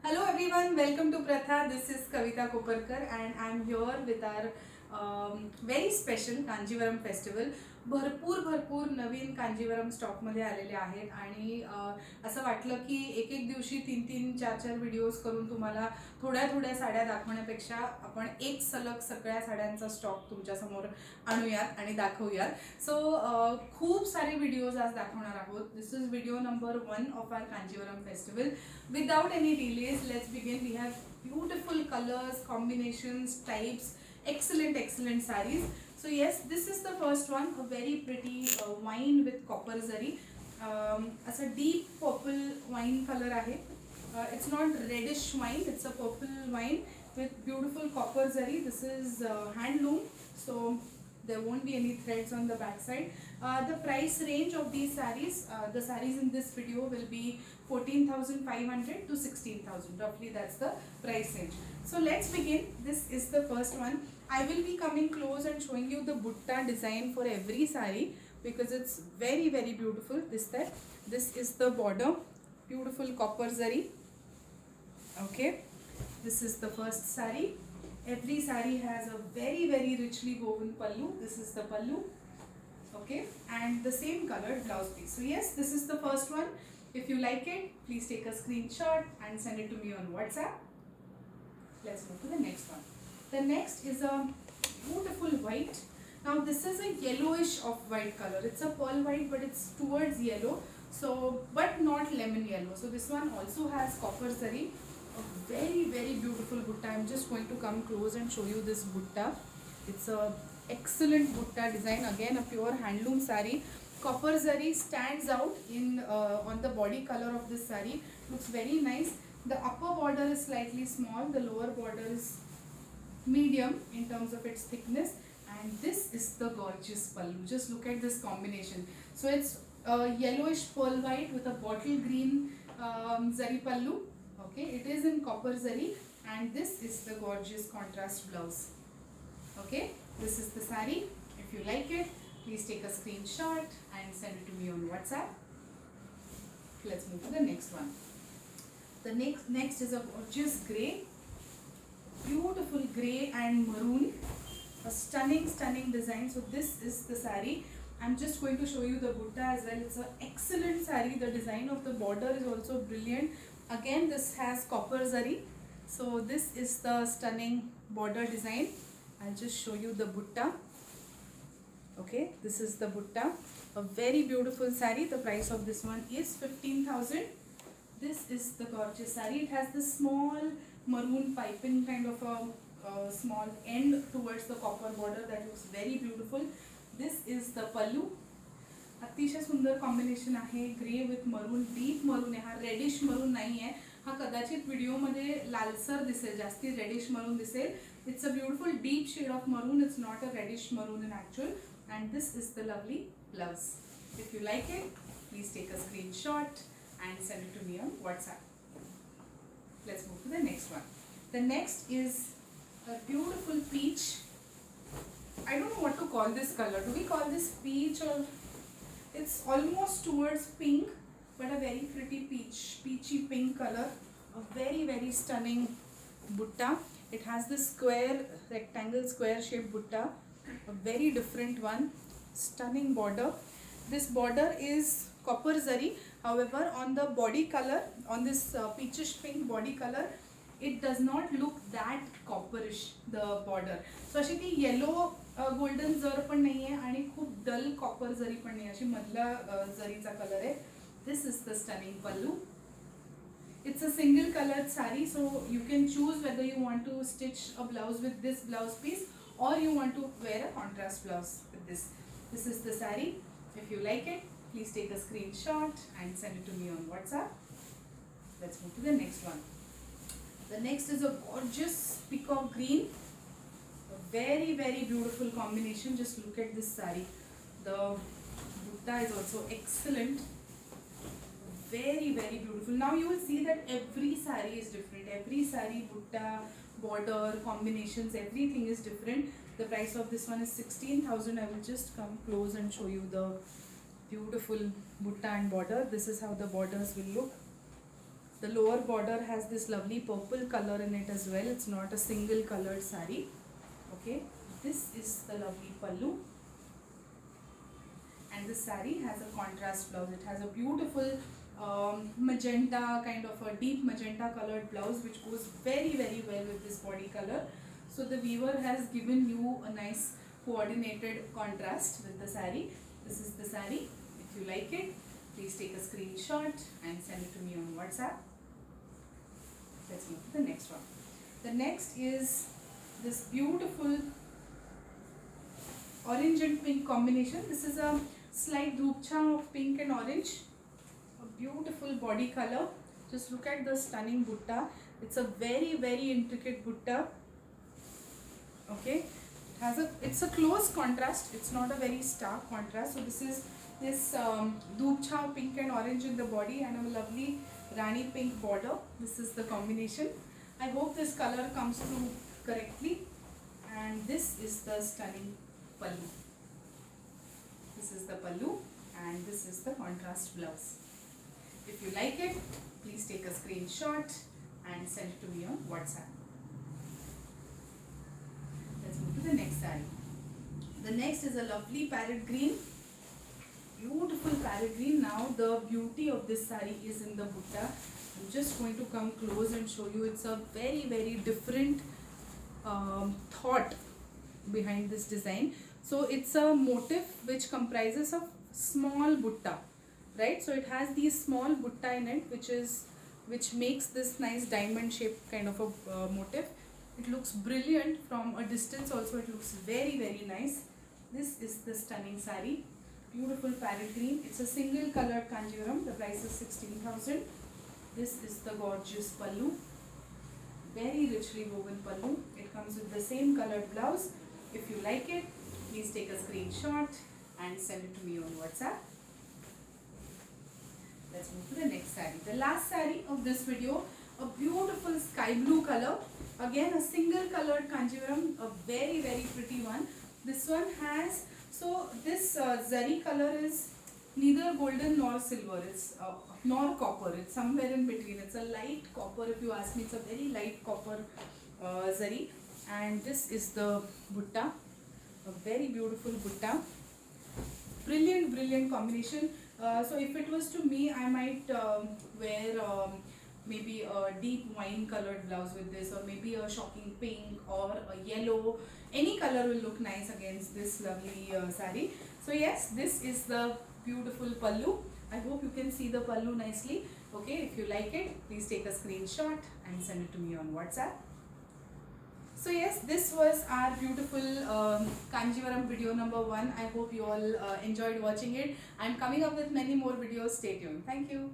Hello everyone, welcome to Pratha. This is Kavita Koparkar and I'm here with our very special Kanjivaram festival. भरपूर नवीन कांजीवरम स्टॉकमध्ये आलेले आहेत आणि असं वाटलं की एक एक दिवशी 3-3, 4-4 व्हिडिओज करून तुम्हाला थोड्या साड्या दाखवण्यापेक्षा आपण एक सलग सगळ्या साड्यांचा स्टॉक तुमच्यासमोर आणूयात आणि दाखवूयात. सो खूप सारे व्हिडिओज आज दाखवणार आहोत. This is video number 1 of our Kanjivaram festival. Without any delays, let's begin. We have beautiful colors, combinations, types, excellent sarees. So yes, this is the first one, a very pretty wine with copper zari. As a deep purple wine color ahe. It's not reddish wine, it's a purple wine with beautiful copper zari. This is handloom, so there won't be any threads on the back side. The price range of these sarees, the sarees in this video will be 14,500 to 16,000, roughly that's the price range. So let's begin. This is the first one. I will be coming close and showing you the butta design for every saree because it's very beautiful. This is the border, beautiful copper zari. Okay, this is the first saree. Every saree has a very richly woven pallu. This is the pallu. Okay, and the same colored blouse piece. So yes, this is the first one. If you like it, please take a screenshot and send it to me on WhatsApp. Let's move to the next one. The next is a beautiful white. Now this is a yellowish off white color. It's a pearl white but it's towards yellow, so but not lemon yellow. So this one also has copper zari. A very beautiful butta. I'm just going to come close and show you this butta. It's a excellent butta design, again a pure handloom sari. Copper zari stands out in on the body color of this sari. Looks very nice. The upper border is slightly small, the lower border is medium in terms of its thickness, and this is the gorgeous pallu. Just look at this combination. So it's yellowish pearl white with a bottle green zari pallu. Okay, it is in copper zari, and this is the gorgeous contrast blouse. Okay, this is the sari. If you like it, please take a screenshot and send it to me on WhatsApp. Let's move to the next one. The next is a gorgeous grey, beautiful grey and maroon, a stunning design. So this is the sari. I'm just going to show you the butta as well. It's an excellent sari. The design of the border is also brilliant. Again, this has copper zari. So this is the stunning border design. I'll just show you the butta. Okay, this is the butta. A very beautiful sari. The price of this one is 15,000. This is the gorgeous sari. It has this small maroon piping kind of a small end towards the copper border that looks very beautiful. This is the pallu. अतिशय सुंदर combination आहे. Grey with maroon, deep maroon आहे. हा reddish maroon नाही आहे. हा कदाचित व्हिडिओमध्ये लालसर दिसेल, जास्ती रेडिश मरून दिसेल. It's a beautiful deep shade of maroon. It's not a reddish maroon in actual. And this is the lovely blouse. If you like it, please take a screenshot and send it to me on WhatsApp. Let's move to the next one. The next is a beautiful peach. I don't know what to call this color. Do we call this peach, or it's almost towards pink, but a very pretty peachy pink color. A very stunning butta. It has this rectangle square shaped butta. A very different one. Stunning border. This border is copper zari. However, on the body color, on this peachish pink body color, it does not look that copperish, the border. So अशी ती yellow golden जर पण नाही आहे आणि खूप डल copper जरी पण नाही, अशी मधला जरीचा कलर आहे. This is the stunning pallu. It's a single colored sari, so you can choose whether you want to stitch a blouse with this blouse piece or you want to wear a contrast blouse with this. This is the sari. If you like it, please take a screenshot and send it to me on WhatsApp. Let's move to the next one. The next is a gorgeous peacock green. A very beautiful combination. Just look at this sari. The butta is also excellent. Very beautiful. Now you will see that every sari is different. Every sari, butta, border, combinations, everything is different. The price of this one is 16,000. I will just come close and show you the beautiful butta and border. This is how the borders will look. The lower border has this lovely purple color in it as well. It's not a single colored sari. Okay, this is the lovely pallu. And this sari has a contrast blouse. It has a beautiful magenta, kind of a deep magenta colored blouse, which goes very well with this body color. So the weaver has given you a nice coordinated contrast with the sari. This is the sari. If you like it, please take a screenshot and send it to me on WhatsApp. Let's move to the next one. The next is this beautiful orange and pink combination. This is a slight dhoopcha of pink and orange. A beautiful body color. Just look at the stunning butta. It's a very intricate butta. Okay, it's a close contrast. It's not a very stark contrast. So this is this dhoopcha pink and orange in the body and a lovely rani pink border. This is the combination. I hope this color comes through correctly. And this is the stunning pallu. This is the pallu and this is the contrast blouse. If you like it, please take a screenshot and send it to me on WhatsApp. Let's move to the next saree. The next is a lovely parrot green. Beautiful parrot green. Now the beauty of this saree is in the butta. I'm just going to come close and show you. It's a very different thought behind this design. So it's a motif which comprises of small butta, right? So it has these small butta in it, which makes this nice diamond shaped kind of a motif. It looks brilliant from a distance. Also it looks very nice. This is the stunning saree. Beautiful parrot green. It's a single colored kanjivaram. The price is 16,000. This is the gorgeous pallu. Very richly woven pallu. It comes with the same colored blouse. If you like it, please take a screenshot and send it to me on WhatsApp. Let's move to the next saree. The last saree of this video, a beautiful sky blue color. Again, a single colored kanjivaram, a very pretty one. This one has, so this zari color is neither golden nor silver. It's nor copper. It's somewhere in between. It's a light copper. If you ask me, it's a very light copper zari. And this is the butta. A very beautiful butta. Brilliant combination. So if it was to me, I might wear maybe a deep wine colored blouse with this, or maybe a shocking pink or a yellow. Any color will look nice against this lovely saree. So yes, this is the beautiful pallu. I hope you can see the pallu nicely. Okay, if you like it, please take a screenshot and send it to me on WhatsApp. So yes, this was our beautiful Kanjivaram video number 1. I hope you all enjoyed watching it. I'm coming up with many more videos. Stay tuned. Thank you.